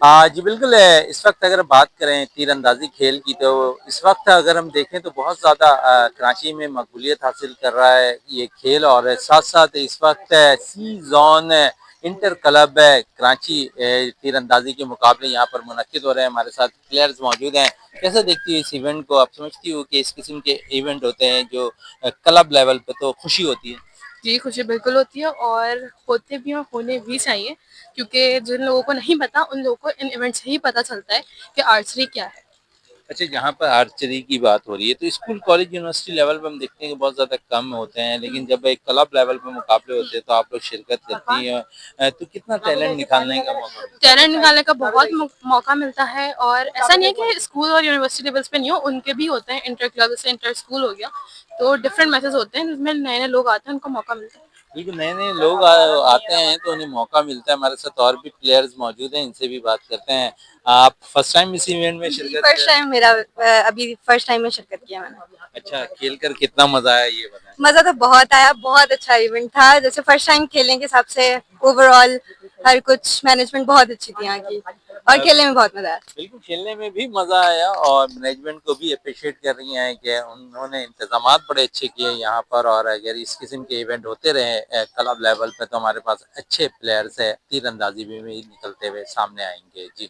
जी बिल्कुल इस वक्त अगर बात करें तीर अंदाज़ी खेल की तो इस वक्त अगर हम देखें तो बहुत ज़्यादा कराची में मकबूलियत हासिल कर रहा है ये खेल और साथ-साथ इस वक्त सी ज़ोन इंटर क्लब कराची तीर अंदाज़ी के मुकाबले यहाँ पर मुनक्किद हो रहे हैं। हमारे साथ प्लेयर्स मौजूद हैं। कैसे देखती हो इस इवेंट को? आप समझती हो कि इस किस्म के इवेंट होते हैं जो क्लब लेवल पे तो खुशी होती है? जी, खुशी बिल्कुल होती है और होते भी और होने भी चाहिए क्योंकि जिन लोगों को नहीं पता उन लोगों को इन इवेंट से ही पता चलता है कि आर्चरी क्या है। अच्छा, जहाँ पर आर्चरी की बात हो रही है, तो स्कूल, कॉलेज, यूनिवर्सिटी लेवल पे हम देखते हैं कि बहुत ज़्यादा कम होते हैं, लेकिन जब एक क्लब लेवल पे मुकाबले होते हैं, तो आप लोग शिरकत करती हैं। तो कितना टैलेंट निखारने का मौका मिलता है? टैलेंट निकालने का बहुत मौका मिलता है और ऐसा नहीं है कि स्कूल और यूनिवर्सिटी लेवल्स पे नहीं हो, उनके भी होते हैं इंटर क्लब जैसे इंटर स्कूल हो गया, तो डिफरेंट मैचेस होते हैं जिसमें नए-नए लोग आते हैं उनको मौका मिलता है। क्योंकि नए-नए लोग आते हैं, तो उन्हें मौका मिलता है। हमारे साथ और भी प्लेयर्स मौजूद हैं, इनसे भी बात करते हैं। आप फर्स्ट टाइम इस इवेंट में जी, शिरकत फर्स्ट कर टाइम मेरा अभी फर्स्ट टाइम में शिरकत किया मैंने। अच्छा, खेल कर कितना मज़ा आया, ये बताएँ? मज़ा तो बहुत आया, बहुत अच्छा इवेंट था। जैसे फर्स्ट टाइम खेलने के हिसाब से ओवरऑल हर कुछ मैनेजमेंट बहुत अच्छी थी यहाँ की और अ, खेलने में बहुत मज़ा आया। बिल्कुल खेलने में भी मज़ा आया और मैनेजमेंट को भी एप्रिशिएट कर रही हैं कि उन्होंने इंतज़ामात बड़े अच्छे किए यहाँ पर और अगर इस किस्म के इवेंट होते रहे क्लब लेवल पे तो हमारे पास अच्छे प्लेयर्स हैं, तीरंदाज़ी में भी निकलते हुए सामने आएँगे। जी।